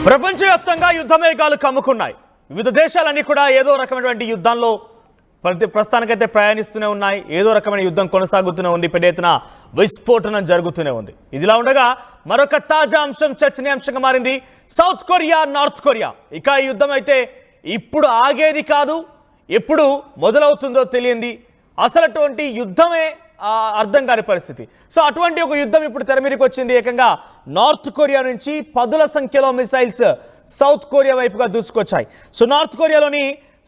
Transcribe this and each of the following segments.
ప్రపంచవ్యాప్తంగా యుద్ధ మేఘాలు కమ్ముకున్నాయి. వివిధ దేశాలన్నీ కూడా ఏదో రకమైనటువంటి యుద్ధాల్లో ప్రస్తుతానికైతే ప్రయాణిస్తూనే ఉన్నాయి. ఏదో రకమైన యుద్ధం కొనసాగుతూనే ఉంది. పెద్ద ఎత్తున విస్ఫోటనం జరుగుతూనే ఉంది. ఇదిలా ఉండగా మరొక తాజా అంశం చర్చనీయాంశంగా మారింది. South Korea, north Korea. ఇక ఈ యుద్ధం అయితే ఇప్పుడు ఆగేది కాదు, ఎప్పుడు మొదలవుతుందో తెలియంది. అసలటువంటి యుద్ధమే అర్థం కాని పరిస్థితి. సో అటువంటి ఒక యుద్ధం ఇప్పుడు తెర మీదకి వచ్చింది. ఏకంగా నార్త్ కొరియా నుంచి పదుల సంఖ్యలో మిసైల్స్ సౌత్ కొరియా వైపుగా దూసుకొచ్చాయి. సో నార్త్ కొరియాలోని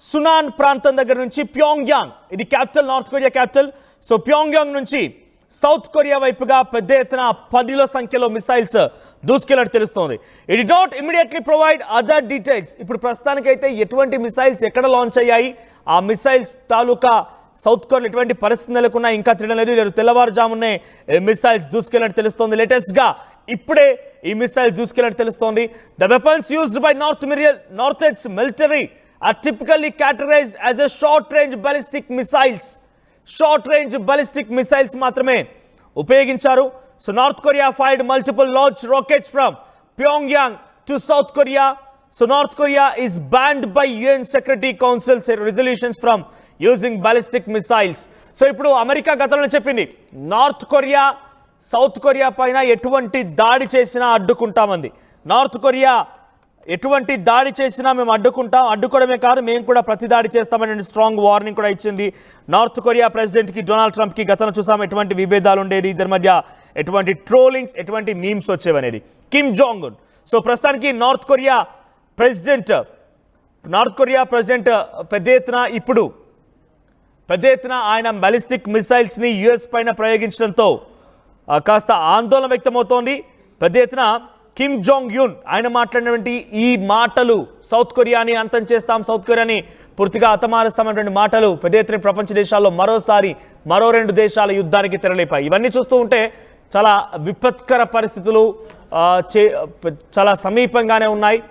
సునాన్ ప్రాంతం దగ్గర నుంచి ప్యోంగ్యాంగ్, ఇది capital, north Korea capital. So Pyongyang నుంచి సౌత్ కొరియా వైపుగా పెద్ద ఎత్తున పదుల సంఖ్యలో మిసైల్స్ దూసుకెళ్ళట్టు తెలుస్తోంది. It don't immediately provide other details. ఇప్పుడు ప్రస్తుతానికైతే ఎటువంటి మిసైల్స్ ఎక్కడ లాంచ్ అయ్యాయి, ఆ మిసైల్స్ తాలూకా సౌత్ కొరియా ఎటువంటి పరిస్థితి నెలకొన్నా ఇంకా తెలియలేదు. తెల్లవారుజామునే మిసైల్స్ దూసుకెళ్ళట్టు తెలుస్తోంది. లేటెస్ట్ గా ఇప్పుడే ఈ మిసైల్స్ దూసుకెళ్ళట్టు తెలుస్తోంది. The weapons used by north AIDS military are typically categorized as a short-range ballistic missiles. Short-range ballistic missiles మాత్రమే ఉపయోగించారు. So North Korea fired multiple launch rockets from Pyongyang to South Korea. So North Korea is banned by UN Security Council resolutions from using ballistic missiles. So ఇప్పుడు America గతంలో చెప్పింది north Korea south Korea పైన ఎటువంటి దాడి చేసినా అడ్డుకుంటామంది. North Korea ఎటువంటి దాడి చేసినా మేము అడ్డుకుంటాం, అడ్డుకోవడమే కాదు మేము కూడా ప్రతి దాడి చేస్తామని స్ట్రాంగ్ వార్నింగ్ కూడా ఇచ్చింది. నార్త్ కొరియా ప్రెసిడెంట్కి డొనాల్డ్ ట్రంప్కి గతంలో చూసాం ఎటువంటి విభేదాలు ఉండేది, ఇద్దరి మధ్య ఎటువంటి ట్రోలింగ్స్, ఎటువంటి మీమ్స్ వచ్చేవనేది. Kim Jong Un. సో ప్రస్తుతానికి నార్త్ కొరియా ప్రెసిడెంట్ పెద్ద ఎత్తున ఆయన బాలిస్టిక్ మిసైల్స్ని యుఎస్ పైన ప్రయోగించడంతో కాస్త ఆందోళన వ్యక్తమవుతోంది. పెద్ద ఎత్తున కిమ్ జాంగ్ యున్ ఆయన మాట్లాడినటువంటి ఈ మాటలు, సౌత్ కొరియాని అంతం చేస్తాం, సౌత్ కొరియాని పూర్తిగా హతమారుస్తామనేటువంటి మాటలు పెద్ద ఎత్తున ప్రపంచ దేశాల్లో మరో రెండు దేశాల యుద్ధానికి తెరలేపాయి. ఇవన్నీ చూస్తూ ఉంటే చాలా విపత్కర పరిస్థితులు చాలా సమీపంగానే ఉన్నాయి.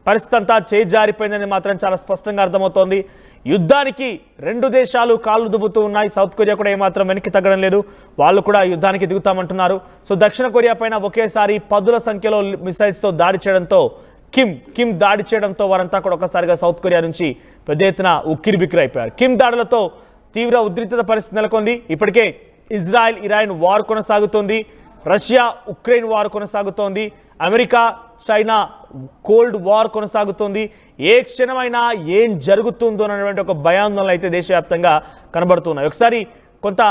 పరిస్థితి అంతా చేజారిపోయిందని మాత్రం చాలా స్పష్టంగా అర్థమవుతోంది. యుద్ధానికి రెండు దేశాలు కాళ్ళు దువ్వుతూ ఉన్నాయి. సౌత్ కొరియా కూడా ఏమాత్రం వెనక్కి తగ్గడం లేదు, వాళ్ళు కూడా యుద్ధానికి దిగుతామంటున్నారు. సో దక్షిణ కొరియా పైన ఒకేసారి పదుల సంఖ్యలో మిసైల్స్తో దాడి చేయడంతో కిమ్ దాడి చేయడంతో వారంతా కూడా ఒకసారిగా సౌత్ కొరియా నుంచి పెద్ద ఎత్తున ఉక్కిరిబిక్కిరి అయిపోయారు. కిమ్ దాడులతో తీవ్ర ఉద్రిక్తత పరిస్థితి నెలకొంది. ఇప్పటికే ఇజ్రాయెల్ ఇరాన్ వార్ కొనసాగుతోంది, రష్యా ఉక్రెయిన్ వార్ కొనసాగుతోంది, అమెరికా చైనా కోల్డ్ వార్ కొనసాగుతోంది. ఏ క్షణమైనా ఏం జరుగుతుందో అనేటువంటి ఒక భయాందోళనలు అయితే దేశవ్యాప్తంగా కనబడుతున్నాయి. ఒకసారి కొంత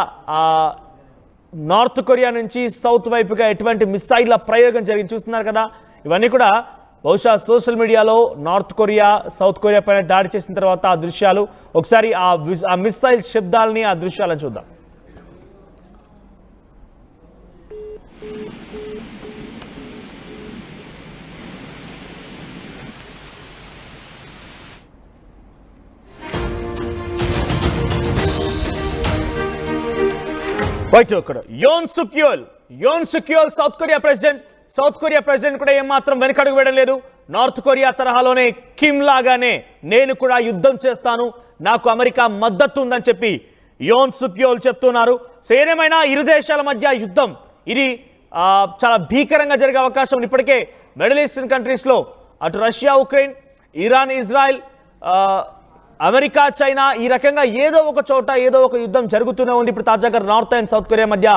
నార్త్ కొరియా నుంచి సౌత్ వైపుగా ఎటువంటి మిసైళ్ల ప్రయోగం జరిగి చూస్తున్నారు కదా. ఇవన్నీ కూడా బహుశా సోషల్ మీడియాలో నార్త్ కొరియా సౌత్ కొరియా పైన దాడి చేసిన తర్వాత ఆ దృశ్యాలు, ఒకసారి ఆ మిసైల్ శబ్దాలని, ఆ దృశ్యాలను చూద్దాం. యోన్ సుక్యోల్ సౌత్ కొరియా ప్రెసిడెంట్ కూడా ఏమాత్రం వెనకడుగు వేయడం లేదు. నార్త్ కొరియా తరహాలోనే కిమ్ లాగానే నేను కూడా యుద్ధం చేస్తాను, నాకు అమెరికా మద్దతు ఉందని చెప్పి యోన్ సుక్యోల్ చెప్తున్నారు. సో ఏదేమైనా ఇరు దేశాల మధ్య యుద్ధం ఇది చాలా భీకరంగా జరిగే అవకాశం ఉంది. ఇప్పటికే మిడిల్ ఈస్టర్న్ కంట్రీస్లో అటు Russia Ukraine, Iran Israel, America China ఈ రకంగా ఏదో ఒక చోట ఏదో ఒక యుద్ధం జరుగుతూనే ఉంది. ఇప్పుడు తాజాగా నార్త్ అండ్ సౌత్ కొరియా మధ్య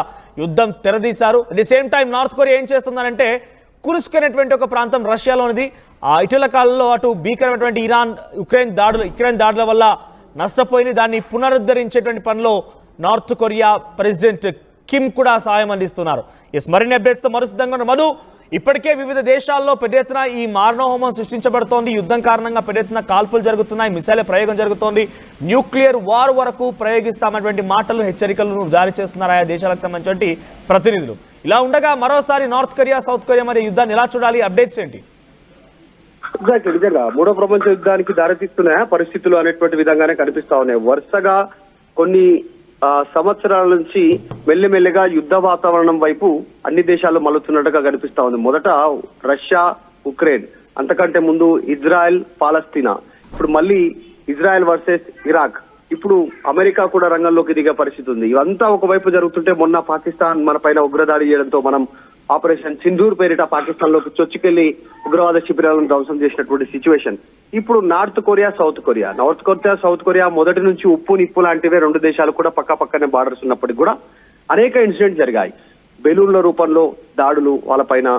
యుద్ధం తెరదీశారు. At the same time North Korea ఏం చేస్తుందనంటే కుర్స్క్ అనేటువంటి ఒక ప్రాంతం రష్యాలోనిది. ఇటీవల కాలంలో అటు భీకరమైనటువంటి ఉక్రెయిన్ దాడుల వల్ల నష్టపోయింది. దాన్ని పునరుద్ధరించేటువంటి పనిలో నార్త్ కొరియా ప్రెసిడెంట్ కిమ్ కూడా సహాయం అందిస్తున్నారు. మరిన్ని అప్డేట్స్తో మరో సిద్ధంగా ఉన్న మధు. ఇప్పటికే వివిధ దేశాల్లో పెద్ద ఎత్తున ఈ మారణహోమం సృష్టించబడుతోంది. యుద్ధం కారణంగా పెద్ద ఎత్తున కాల్పులు జరుగుతున్నాయి, మిసైల్ ప్రయోగం జరుగుతోంది, న్యూక్లియర్ వార్ వరకు ప్రయోగిస్తామన్నటువంటి మాటలు, హెచ్చరికలను జారీ చేస్తున్నారు ఆయా దేశాలకు సంబంధించిన ప్రతినిధులు. ఇలా ఉండగా మరోసారి నార్త్ కొరియా సౌత్ కొరియా మధ్య యుద్ధాన్ని ఎలా చూడాలి, అప్డేట్స్ ఏంటి? నిజంగా మూడో ప్రపంచ యుద్ధానికి దారితీస్తున్న పరిస్థితులు అనేటువంటి విధంగానే కనిపిస్తా ఉన్నాయి. వరుసగా కొన్ని సంవత్సరాల నుంచి మెల్లిమెల్లిగా యుద్ధ వాతావరణం వైపు అన్ని దేశాలు మలుచున్నట్టుగా కనిపిస్తా ఉంది. మొదట రష్యా ఉక్రెయిన్, అంతకంటే ముందు ఇజ్రాయెల్ పాలస్తీనా, ఇప్పుడు మళ్ళీ ఇజ్రాయెల్ వర్సెస్ ఇరాక్, ఇప్పుడు అమెరికా కూడా రంగంలోకి దిగే పరిస్థితి ఉంది. ఇవంతా ఒకవైపు జరుగుతుంటే మొన్న పాకిస్తాన్ మన పైన ఉగ్రదాడి చేయడంతో మనం ఆపరేషన్ సింధూర్ పేరిట పాకిస్తాన్ లోకి చొచ్చుకెళ్లి ఉగ్రవాద శిబిరాలను ధ్వంసం చేసినటువంటి సిచ్యువేషన్. ఇప్పుడు నార్త్ కొరియా సౌత్ కొరియా మొదటి నుంచి ఉప్పు నిప్పు లాంటివే రెండు దేశాలు కూడా పక్కనే బార్డర్స్ ఉన్నప్పటికీ కూడా అనేక ఇన్సిడెంట్స్ జరిగాయి. బెలూన్ల రూపంలో దాడులు, వాళ్ళపైన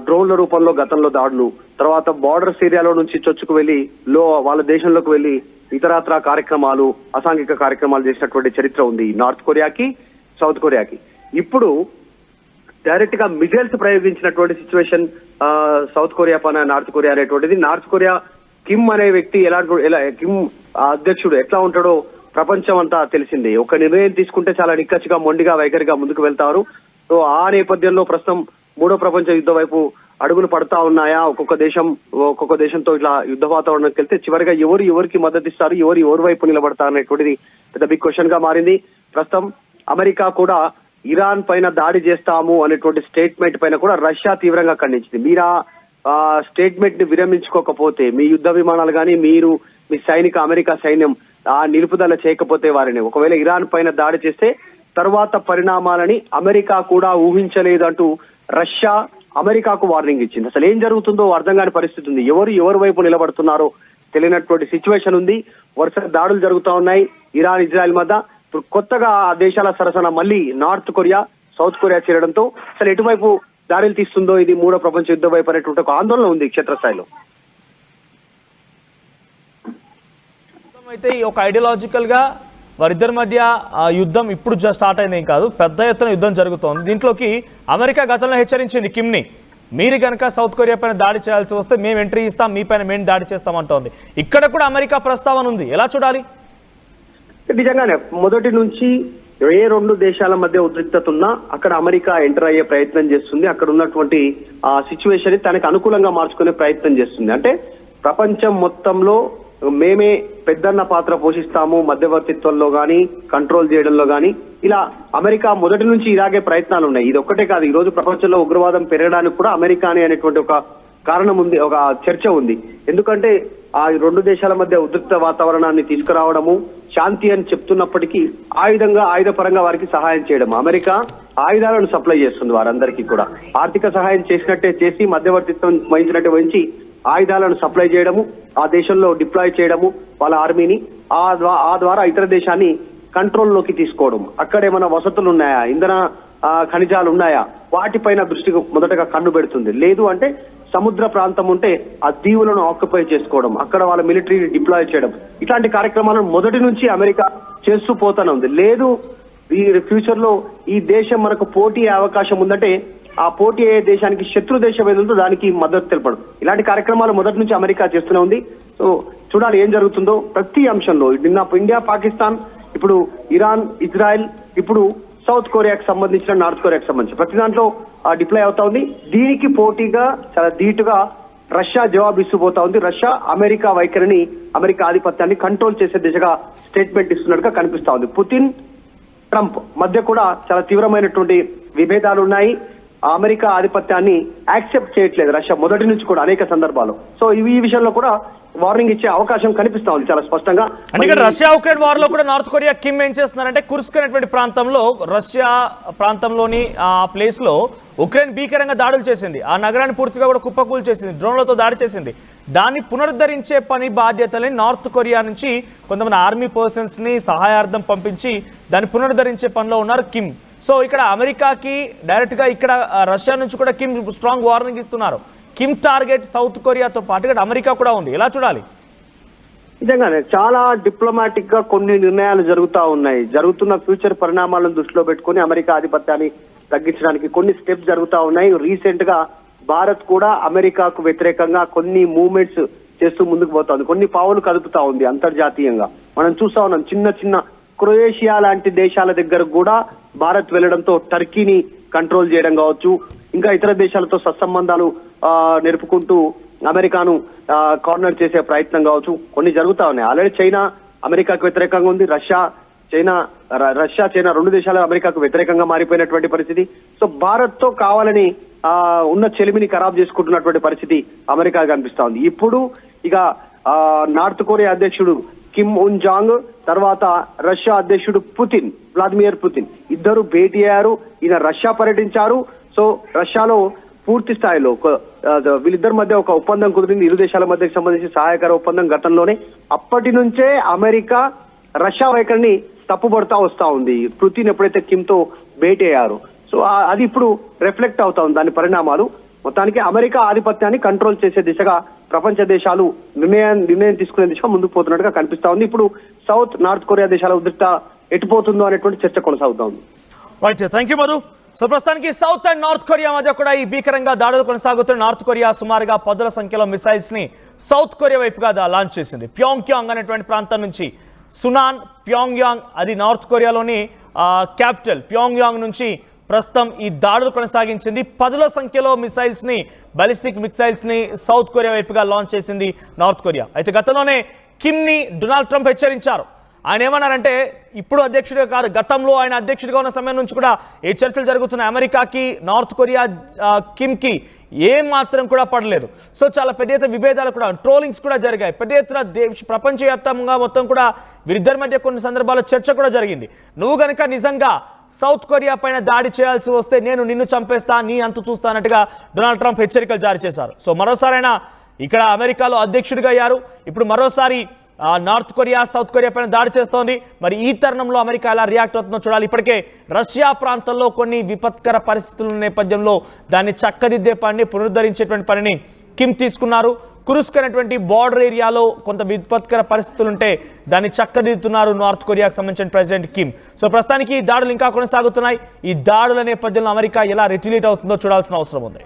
డ్రోన్ల రూపంలో గతంలో దాడులు, తర్వాత బార్డర్స్ ఏరియాలో నుంచి చొచ్చుకు వెళ్లి వాళ్ళ దేశంలోకి వెళ్లి ఇతరత్రా కార్యక్రమాలు, అసాంఘిక కార్యక్రమాలు చేసినటువంటి చరిత్ర ఉంది నార్త్ కొరియాకి సౌత్ కొరియాకి. ఇప్పుడు డైరెక్ట్ గా మిజైల్స్ ప్రయోగించినటువంటి సిచ్యువేషన్ సౌత్ కొరియా పైన నార్త్ కొరియా అనేటువంటిది. నార్త్ కొరియా కిమ్ అనే వ్యక్తి కిమ్ అధ్యక్షుడు ఎట్లా ఉంటాడో ప్రపంచం అంతా తెలిసింది. ఒక నిర్ణయం తీసుకుంటే చాలా నిక్కచ్చిగా మొండిగా వైఖరిగా ముందుకు వెళ్తారు. సో ఆ నేపథ్యంలో ప్రస్తుతం మూడో ప్రపంచ యుద్ధం వైపు అడుగులు పడతా ఉన్నాయా? ఒక్కొక్క దేశంతో ఇట్లా యుద్ధ వాతావరణంకి వెళ్తే చివరిగా ఎవరికి మద్దతు ఇస్తారు, ఎవరి వైపు నిలబడతారు అనేటువంటిది పెద్ద బిగ్ క్వశ్చన్ గా మారింది. ప్రస్తుతం అమెరికా కూడా ఇరాన్ పైన దాడి చేస్తాము అనేటువంటి స్టేట్మెంట్ పైన కూడా రష్యా తీవ్రంగా ఖండించింది. మీరు ఆ స్టేట్మెంట్ ని విరమించుకోకపోతే, మీ యుద్ధ విమానాలు కానీ మీ అమెరికా సైన్యం ఆ నిలుపుదల చేయకపోతే వారిని, ఒకవేళ ఇరాన్ పైన దాడి చేస్తే తర్వాత పరిణామాలని అమెరికా కూడా ఊహించలేదంటూ రష్యా అమెరికాకు వార్నింగ్ ఇచ్చింది. అసలు ఏం జరుగుతుందో అర్థం కాని పరిస్థితి ఉంది. ఎవరి వైపు నిలబడుతున్నారో తెలియనటువంటి సిచ్యువేషన్ ఉంది. వరుస దాడులు జరుగుతూ ఉన్నాయి ఇరాన్ ఇజ్రాయెల్ మధ్య. ఇప్పుడు కొత్తగా ఆ దేశాల సరసన మళ్ళీ నార్త్ కొరియా సౌత్ కొరియా చేరడంతో అసలు ఎటువైపు దాడులు తీస్తుందో ఇది మూడో ప్రపంచ యుద్ధం వైపు అనేటువంటి ఒక ఆందోళన ఉంది క్షేత్రస్థాయిలో. అయితే ఒక ఐడియాలజికల్ గా వారిద్దరి మధ్య యుద్ధం ఇప్పుడు స్టార్ట్ అయింది కాదు, పెద్ద ఎత్తున యుద్ధం జరుగుతోంది. దీంట్లోకి అమెరికా గతంలో హెచ్చరించింది కిమ్ని, మీరు కనుక సౌత్ కొరియా పైన దాడి చేయాల్సి వస్తే మేము ఎంట్రీ ఇస్తాం, మీ పైన మేము దాడి చేస్తామంటోంది. ఇక్కడ కూడా అమెరికా ప్రస్తావన ఉంది, ఎలా చూడాలి? నిజంగానే మొదటి నుంచి ఏ రెండు దేశాల మధ్య ఉద్రిక్తత ఉన్నా అక్కడ అమెరికా ఎంటర్ అయ్యే ప్రయత్నం చేస్తుంది. అక్కడ ఉన్నటువంటి ఆ సిచ్యువేషన్ తనకు అనుకూలంగా మార్చుకునే ప్రయత్నం చేస్తుంది. అంటే ప్రపంచం మొత్తంలో మేమే పెద్దన్న పాత్ర పోషిస్తాము మధ్యవర్తిత్వంలో గానీ, కంట్రోల్ చేయడంలో గానీ, ఇలా అమెరికా మొదటి నుంచి ఇలాగే ప్రయత్నాలు ఉన్నాయి. ఇది ఒక్కటే కాదు, ఈ రోజు ప్రపంచంలో ఉగ్రవాదం పెరగడానికి కూడా అమెరికానే అనేటువంటి ఒక కారణం ఉంది, ఒక చర్చ ఉంది. ఎందుకంటే ఆ రెండు దేశాల మధ్య ఉద్రిక్త వాతావరణాన్ని తీసుకురావడము, శాంతి అని చెప్తున్నప్పటికీ ఆయుధపరంగా వారికి సహాయం చేయడం. అమెరికా ఆయుధాలను సప్లై చేస్తుంది వారందరికీ కూడా. ఆర్థిక సహాయం చేసినట్టే చేసి, మధ్యవర్తిత్వం వహించినట్టే వహించి ఆయుధాలను సప్లై చేయడము, ఆ దేశంలో డిప్లాయ్ చేయడము వాళ్ళ ఆర్మీని, ఆ ద్వారా ఇతర దేశాన్ని కంట్రోల్లోకి తీసుకోవడం. అక్కడేమైనా వసతులు ఉన్నాయా, ఇంధన ఖనిజాలు ఉన్నాయా, వాటిపైన దృష్టికి మొదటగా కన్ను పెడుతుంది. లేదు అంటే సముద్ర ప్రాంతం ఉంటే ఆ దీవులను ఆక్యుపై చేసుకోవడం, అక్కడ వాళ్ళ మిలిటరీని డిప్లాయ్ చేయడం, ఇట్లాంటి కార్యక్రమాలను మొదటి నుంచి అమెరికా చేస్తూ పోతానే ఉంది. లేదు ఈ ఫ్యూచర్ లో ఈ దేశం మనకు పోటీ అయ్యే అవకాశం ఉందంటే ఆ పోటీ అయ్యే దేశానికి శత్రు దేశం ఏదంతో దానికి మద్దతు తెలపడం, ఇలాంటి కార్యక్రమాలు మొదటి నుంచి అమెరికా చేస్తూనే ఉంది. సో చూడాలి ఏం జరుగుతుందో ప్రతి అంశంలో. నిన్న ఇండియా పాకిస్తాన్, ఇప్పుడు ఇరాన్ ఇజ్రాయెల్, ఇప్పుడు సౌత్ కొరియాకి సంబంధించిన నార్త్ కొరియాకి సంబంధించి ప్రతి దాంట్లో డిప్లాయ్ అవుతా ఉంది. దీనికి పోటీగా చాలా ధీటుగా రష్యా జవాబు ఇస్తుపోతా ఉంది. రష్యా అమెరికా వైఖరిని, అమెరికా ఆధిపత్యాన్ని కంట్రోల్ చేసే దిశగా స్టేట్మెంట్ ఇస్తున్నట్టుగా కనిపిస్తా ఉంది. పుతిన్ ట్రంప్ మధ్య కూడా చాలా తీవ్రమైనటువంటి విభేదాలు ఉన్నాయి. అమెరికా ఆధిపత్యాన్ని యాక్సెప్ట్ చేయట్లేదు రష్యా మొదటి నుంచి కూడా అనేక సందర్భాల్లో. సో ఈ విషయంలో కూడా వార్నింగ్ ఇచ్చే అవకాశం కనిపిస్తా ఉంది చాలా స్పష్టంగా. రష్యా ఉక్రెయిన్ వార్ లో కూడా నార్త్ కొరియా కిమ్ ఏం చేస్తున్నారంటే, కుర్స్క్ అనేటువంటి ప్రాంతంలో, రష్యా ప్రాంతంలోని ఆ ప్లేస్ లో ఉక్రెయిన్ భీకరంగా దాడులు చేసింది. ఆ నగరాన్ని పూర్తిగా కూడా కుప్పకూలు చేసింది, డ్రోన్లతో దాడి చేసింది. దాన్ని పునరుద్ధరించే పని బాధ్యతని నార్త్ కొరియా నుంచి కొంతమంది ఆర్మీ పర్సన్స్ ని సహాయార్థం పంపించి దాన్ని పునరుద్ధరించే పనిలో ఉన్నారు కిమ్. సో ఇక్కడ అమెరికాకి డైరెక్ట్ గా ఇక్కడ రష్యా నుంచి కూడా కిమ్ స్ట్రాంగ్ వార్నింగ్ ఇస్తున్నారు. కిమ్ టార్గెట్ సౌత్ కొరియాతో పాటు ఇక్కడ అమెరికా కూడా ఉంది, ఎలా చూడాలి? నిజంగానే చాలా డిప్లొమాటిక్ గా కొన్ని నిర్ణయాలు జరుగుతా ఉన్నాయి. జరుగుతున్న ఫ్యూచర్ పరిణామాలను దృష్టిలో పెట్టుకుని అమెరికా ఆధిపత్యాన్ని తగ్గించడానికి కొన్ని స్టెప్స్ జరుగుతా ఉన్నాయి. రీసెంట్ గా భారత్ కూడా అమెరికాకు వ్యతిరేకంగా కొన్ని మూవ్మెంట్స్ చేస్తూ ముందుకు పోతా ఉంది, కొన్ని పావులు కదుపుతా ఉంది అంతర్జాతీయంగా. మనం చూస్తా ఉన్నాం, చిన్న క్రొయేషియా లాంటి దేశాల దగ్గర కూడా భారత్ వెళ్లడంతో టర్కీని కంట్రోల్ చేయడం కావచ్చు, ఇంకా ఇతర దేశాలతో సత్సంబంధాలు నెరుపుకుంటూ అమెరికాను కార్నర్ చేసే ప్రయత్నం కావచ్చు, కొన్ని జరుగుతా ఉన్నాయి. ఆల్రెడీ చైనా అమెరికాకు వ్యతిరేకంగా ఉంది, రష్యా చైనా రెండు దేశాలు అమెరికాకు వ్యతిరేకంగా మారిపోయినటువంటి పరిస్థితి. సో భారత్ తో కావాలని ఉన్న చెలిమిని ఖరాబ్ చేసుకుంటున్నటువంటి పరిస్థితి అమెరికా కనిపిస్తా ఉంది. ఇప్పుడు ఇక నార్త్ కొరియా అధ్యక్షుడు కిమ్ ఉన్ జాంగ్, తర్వాత రష్యా అధ్యక్షుడు వ్లాదిమిర్ పుతిన్ ఇద్దరు భేటీ అయ్యారు. ఈయన రష్యా పర్యటించారు, సో రష్యాలో పూర్తి స్థాయిలో వీళ్ళిద్దరి మధ్య ఒక ఒప్పందం కుదిరింది. ఇరు దేశాల మధ్యకి సంబంధించి సహాయకర ఒప్పందం గతంలోనే. అప్పటి నుంచే అమెరికా రష్యా వైఖరిని తప్పుపడతా వస్తా ఉంది. పుతిన్ ఎప్పుడైతే కిమ్ తో భేటీ అయ్యారు, సో అది ఇప్పుడు రిఫ్లెక్ట్ అవుతా ఉంది దాని పరిణామాలు. మొత్తానికి అమెరికా ఆధిపత్యాన్ని కంట్రోల్ చేసే దిశగా ప్రపంచ దేశాలు నిర్ణయం తీసుకునే దిశగా ముందుకు పోతున్నట్టుగా కనిపిస్తా ఉంది. ఇప్పుడు సౌత్ నార్త్ కొరియా దేశాల ఉద్రిక్త ఎటుపోతుందో అనేటువంటి చర్చ కొనసాగుతా ఉంది. Right, thank you Madhu. So ప్రస్తుతానికి సౌత్ అండ్ నార్త్ కొరియా మధ్య కూడా ఈ భీకరంగా దాడులు కొనసాగుతున్న నార్త్ కొరియా సుమారుగా 10ల సంఖ్యలో మిసైల్స్ ని సౌత్ కొరియా వైపుగా లాంచ్ చేసింది. ప్యోంగ్యాంగ్ అనేటువంటి ప్రాంతం నుంచి సునాన్ ప్యోంగ్యాంగ్, అది నార్త్ కొరియాలోని క్యాపిటల్ ప్యోంగ్యాంగ్ నుంచి ప్రస్తుతం ఈ దాడులు కొనసాగించింది. 10ల సంఖ్యలో మిసైల్స్ ని, బాలిస్టిక్ మిసైల్స్ ని సౌత్ కొరియా వైపుగా లాంచ్ చేసింది నార్త్ కొరియా. అయితే గతంలోనే కిమ్ ని డొనాల్డ్ ట్రంప్ హెచ్చరించారు. ఆయన ఏమన్నారంటే, ఇప్పుడు అధ్యక్షుడిగా కాదు, గతంలో ఆయన అధ్యక్షుడిగా ఉన్న సమయం నుంచి కూడా ఈ చర్చలు జరుగుతున్నాయి. అమెరికాకి నార్త్ కొరియా కిమ్కి ఏం మాత్రం కూడా పడలేదు. సో చాలా పెద్ద ఎత్తున విభేదాలు కూడా, ట్రోలింగ్స్ కూడా జరిగాయి. పెద్ద ఎత్తున ప్రపంచవ్యాప్తంగా మొత్తం కూడా వీరిద్దరి మధ్య కొన్ని సందర్భాల్లో చర్చ కూడా జరిగింది. నువ్వు కనుక నిజంగా సౌత్ కొరియా పైన దాడి చేయాల్సి వస్తే నేను నిన్ను చంపేస్తా, నీ అంతు చూస్తా అన్నట్టుగా డొనాల్డ్ ట్రంప్ హెచ్చరికలు జారీ చేశారు. సో మరోసారైనా ఇక్కడ అమెరికాలో అధ్యక్షుడిగా అయ్యారు. ఇప్పుడు మరోసారి నార్త్ కొరియా సౌత్ కొరియా పైన దాడి చేస్తోంది. మరి ఈ తరుణంలో అమెరికా ఎలా రియాక్ట్ అవుతుందో చూడాలి. ఇప్పటికే రష్యా ప్రాంతంలో కొన్ని విపత్కర పరిస్థితుల నేపథ్యంలో దాన్ని చక్కదిద్దే పనిని, పునరుద్ధరించేటువంటి పనిని కిమ్ తీసుకున్నారు. కురుస్క్ అనేటువంటి బార్డర్ ఏరియాలో కొంత విపత్కర పరిస్థితులు ఉంటే దాన్ని చక్కదిద్దుతున్నారు నార్త్ కొరియాకు సంబంధించిన ప్రెసిడెంట్ కిమ్. సో ప్రస్తుతానికి ఈ దాడులు ఇంకా కొనసాగుతున్నాయి. ఈ దాడుల నేపథ్యంలో అమెరికా ఎలా రిటిలీట్ అవుతుందో చూడాల్సిన అవసరం ఉంది.